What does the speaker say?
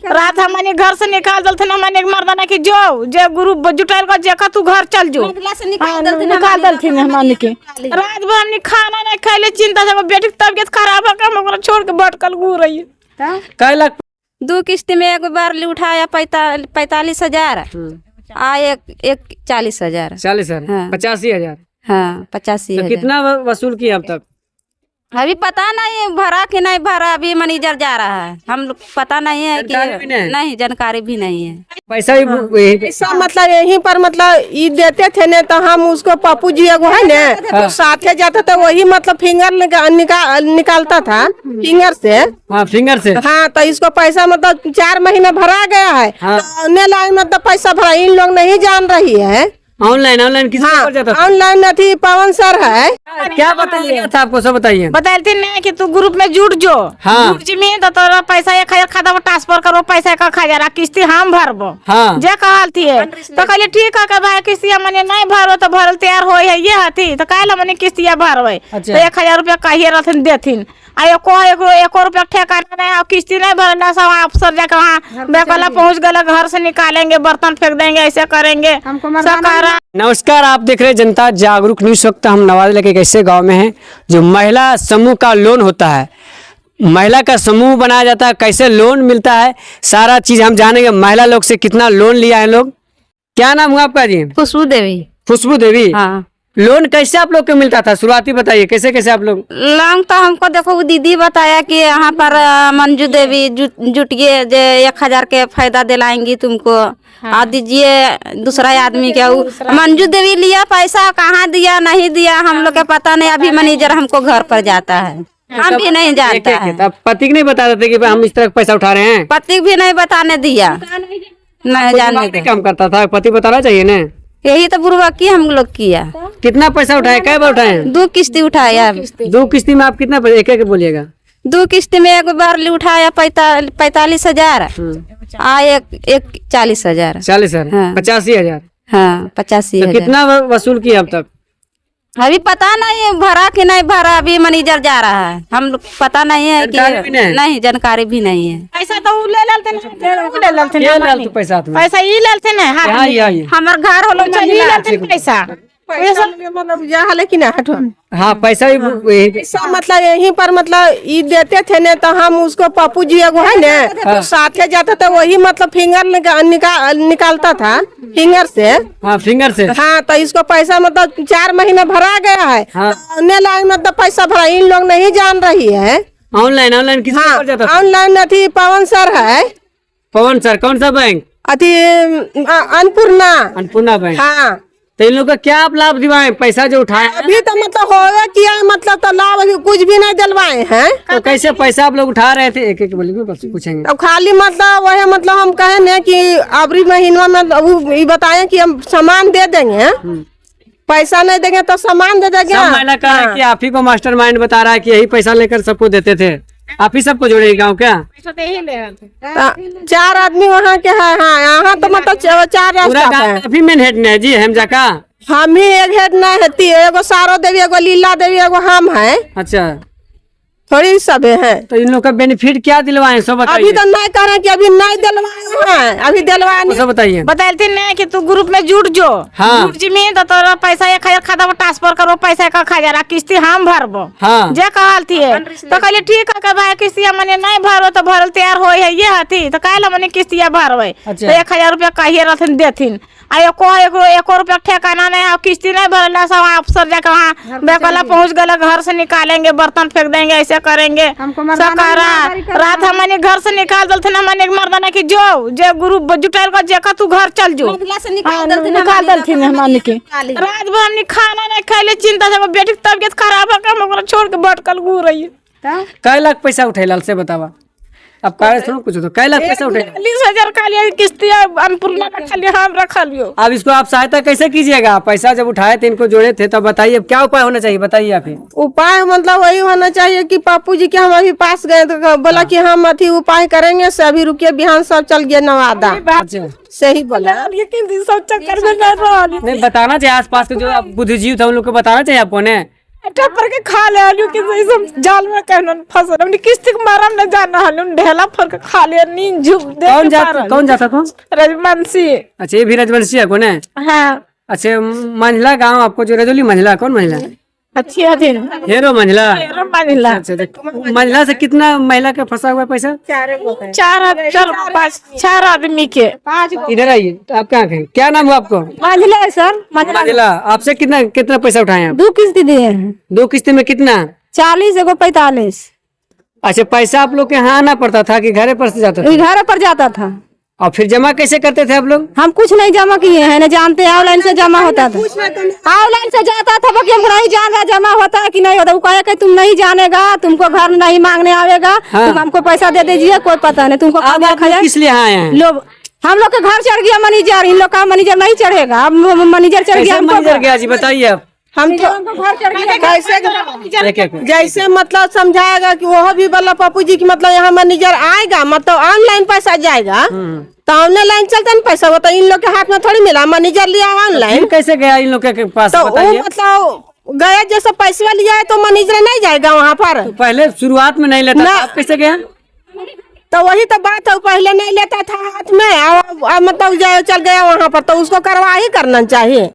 रात हमने घर से निकाल दल थे हमने मर्दाना की जो जे ग्रुप जुटाइल को जेका तू घर चल जो निकाल दल थे हमने के रात भर हमने खाना नहीं खाइले चिंता से बेटी की तबीयत खराब है हम ओकरा छोड़ के भटकल घूर रही है। कै लाख 2 किस्त में एक बार उठाया 45,000 आ एक 40,000 40,000 हाँ। 85,000। हाँ 85,000। कितना वसूल किया अब तक? अभी पता नहीं भरा कि नहीं भरा, अभी मैनेजर जा रहा है, हम लोग पता नहीं है कि नहीं जानकारी भी नहीं है। पैसा भी पैसा मतलब यहीं पर मतलब ये देते थे ने तो हम उसको पप्पू जी एगो है ने तो साथे जाते थे वही मतलब फिंगर निकालता था फिंगर से। हाँ फिंगर से। हाँ तो इसको पैसा मतलब 4 महीना भरा गया है। हाँ। तो ऑनलाइन मतलब पैसा भरा इन लोग नहीं जान रही है। ऑनलाइन किसी पर जाता था? ऑनलाइन नहीं पवन सर है। क्या बताइए था आपको, सब बताइए। बताते नहीं कि तू ग्रुप में जुट जो। हाँ। जुट जी में तो तोरा पैसा 1,000 खाता में ट्रांसफर करो, पैसा 1,000 किस्ती हम भरबो। हाँ। जे कहल थी तो कहले ठीक है भाई किस्तिया मने नहीं भरो तो भरल तैयार हो है ये हथी तो कहला मने किस्तिया भरवे तो 1,000 रुपया कहिए रहथिन देथिन आ एको रुपया ठेकाना नहीं और किस्ती नहीं भरना सब अफसर जाकर वहाँ बेकला पहुँच गए घर से निकालेंगे बर्तन फेंक देंगे ऐसे करेंगे सरकार। नमस्कार, आप देख रहे हैं जनता जागरूक न्यूज। वक्त हम नवादा के एक ऐसे गांव में हैं जो महिला समूह का लोन होता है, महिला का समूह बनाया जाता है, कैसे लोन मिलता है सारा चीज हम जानेंगे। महिला लोग से कितना लोन लिया है लोग। क्या नाम हुआ आपका जी? खुशबू देवी। खुशबू देवी। हाँ। लोन कैसे आप लोग को मिलता था, शुरुआती बताइए कैसे कैसे आप लोग? लोन तो हमको देखो वो दीदी बताया कि यहाँ पर मंजू देवी जुटिए 1,000 के फायदा दिलाएंगी तुमको। हाँ। दीजिए दूसरा आदमी क्या मंजू देवी लिया पैसा, कहाँ दिया नहीं दिया हम लोग के पता नहीं। अभी मैनेजर हमको घर पर जाता है, हम भी नहीं जानता है। तब पति को नहीं बता देते कि हम इस तरह पैसा उठा रहे हैं? पति भी नहीं बताने दिया, नहीं जाने काम करता था। पति बताना चाहिए ना। यही तो बुर्बकी हम लोग किया। कितना पैसा उठाया, कै बार उठाए? 2 किस्ती उठाया। 2 किस्ती में आप कितना पैसा? एक बोलिएगा। 2 किस्त में एक बार उठाया 45,000 आ एक 40,000। 40,000। हाँ। 85,000। हाँ 85,000। कितना वसूल किया अब तक? अभी पता नहीं भरा कि नहीं भरा, अभी मैनेजर जा रहा है, हम लोग पता नहीं है कि नहीं जानकारी भी नहीं है। पैसा तो ले लेते पैसा ई लेते ना हमार घर होलो चली लेते पैसा मतलब यहाँ लेकिन हाँ पैसा मतलब यहीं पर मतलब ये देते थे ने तो हम उसको पप्पू जी एगो है ने तो साथे जाते थे वही मतलब फिंगर निकालता था फिंगर से। हाँ फिंगर से। हाँ तो इसको पैसा मतलब 4 महीना भरा गया है। हाँ। ऑनलाइन मतलब पैसा भरा इन लोग नहीं जान रही है। ऑनलाइन किसी पर जाता था? ऑनलाइन अथी पवन सर है। पवन सर कौन सा बैंक? अथी अन्नपूर्णा बैंक। हाँ तो इन लोग का क्या आप लाभ दिवाए पैसा जो उठाए? अभी तो मतलब होगा किया मतलब तो लाभ अभी कुछ भी नहीं दिलवाए हैं। तो कैसे पैसा आप लोग उठा रहे थे? एक बोलिए पूछेंगे। अब खाली मतलब वही मतलब हम कहे न कि अबरी महीना में ये बताए कि हम सामान दे देंगे, पैसा नहीं देंगे तो सामान दे देंगे। महिला कहा है कि आप ही को मास्टर माइंड बता रहा है कि यही पैसा लेकर सबको देते थे, आप ही सबको जोड़े गाँव क्या? 4 आदमी वहाँ के है। हाँ यहाँ तो मतलब 4 अभी मेन हेड है जी हम जाका। हम ही एक हेड नहीं है, एगो सारो देवी एगो लीला देवी एगो हम है। अच्छा थोड़ी सब है। तो इन लोग का बेनिफिट क्या दिलवाए सब बताइए। अभी तो नहीं कह रहे कि अभी नहीं दिलवाए हैं, अभी दिलवाए सब बताइए। बताते नहीं कि तू ग्रुप में जुट जो। हाँ। जुट जी में तो तोरा पैसा 1,000 खाता में ट्रांसफर करो, पैसा 1,000 किस्ती हम भरबो। हाँ। जे कहल थी तो कहले ठीक है भाई किस्तिया मने नहीं भरो तो भरल तैयार हो है ये हथी तो कहला मने किस्तिया भरवे तो 1,000 रुपया कहिए रहथिन देथिन आ एको रुपया ठेकाना नहीं और किस्ती नहीं भरना सब अफसर जाकर वहाँ बेकला पहुँच गए घर से निकालेंगे बर्तन फेंक देंगे ऐसे करेंगे सरकार। रात हमने घर से निकाल दल थे हमने मर्दाना की जो जे ग्रुप जुटाइल को जेका तू घर चल जो निकाल दल थे हमने के रात भर हमने खाना नहीं खाइले चिंता से बेटी की तबीयत खराब है हम ओकरा छोड़ के भटकल घूर रही है। कै लाख पैसा उठे लाल से बतावा अब कुछ तो कै लाख पैसा उठे? 40,000 खाली किस्ती अन्नपूर्णा खाली हम रखा लियो। अब इसको आप सहायता कैसे कीजिएगा? पैसा जब उठाए थे इनको जोड़े थे तब बताइए क्या उपाय होना चाहिए, बताइए आप ही। उपाय मतलब वही होना चाहिए कि पप्पू जी के हम अभी पास गए तो बोला कि हम अथी उपाय करेंगे से अभी रुकिए बिहान सब चल गया नवादा। सही बोला लेकिन सब चक्कर में नहीं बताना चाहिए आस पास के जो बुद्धिजीवी था उन लोग को बताना चाहिए आपको ने टपर के खा ले आलू के सही सब जाल में कहना फंस हमने किस्त के मारम न जान रहलू ढेला फर के खा ले नींद झुक दे कौन जाता था? रजवंशी। अच्छा, ये भी रजवंशी है कौन है? हाँ अच्छा, मंझला गांव आपको जो रजौली मंझला, कौन मंझला? अच्छी है दिन हेरो मंझला। महिला अच्छा, मंझला से कितना महिला का फंसा हुआ है पैसा? 4 आदमी के। इधर आइए, तो आप कहाँ हैं? क्या नाम हुआ आपको? मंझला है सर, मंझला। आपसे कितना कितना पैसा उठाए आप? 2 किस्त दिए हैं, 2 किस्तें में कितना? 40 एगो 45। अच्छा, पैसा आप लोग के यहाँ आना पड़ता था कि घरे पर से जाता था? घर पर जाता था। और फिर जमा कैसे करते थे आप लोग? हम कुछ नहीं जमा किए हैं, न जानते हैं। ऑनलाइन से जमा होता था, ऑनलाइन से जाता था, बाकी हम नहीं जान रहा जमा होता है कि नहीं होता। वो कहे कि तुम नहीं जानेगा, तुमको घर नहीं मांगने आवेगा। हाँ। तुम हमको पैसा दे दीजिए, कोई पता नहीं तुमको। आप लोग किस लिए आए हैं? लोग हम लोग के घर चढ़ गया मैनेजर, इन लोग का मैनेजर नहीं चढ़ेगा। अब मैनेजर चढ़ गया, हमको मैनेजर गया जी, बताइए आप। हम तो घर चढ़ गया। कैसे जैसे मतलब समझाएगा कि वह भी बोला पप्पू जी की मतलब यहाँ मैनेजर आएगा, मतलब ऑनलाइन पैसा जाएगा तो ऑनलाइन चलता नहीं पैसा होता। इन लोग के हाथ में थोड़ी मिला, मैनेजर लिया ऑनलाइन। फिर कैसे गया इन लोग के पास, तो वो बताइए? मतलब गया जैसे पैसा लिया है तो मैनेजर नहीं जाएगा वहाँ पर। तो पहले शुरुआत में नहीं लेता ना। था, आप कैसे गया? तो वही तो बात है, पहले नहीं लेता था हाथ में, अब मतलब चल गया वहाँ पर, तो उसको कार्रवाई करना चाहिए।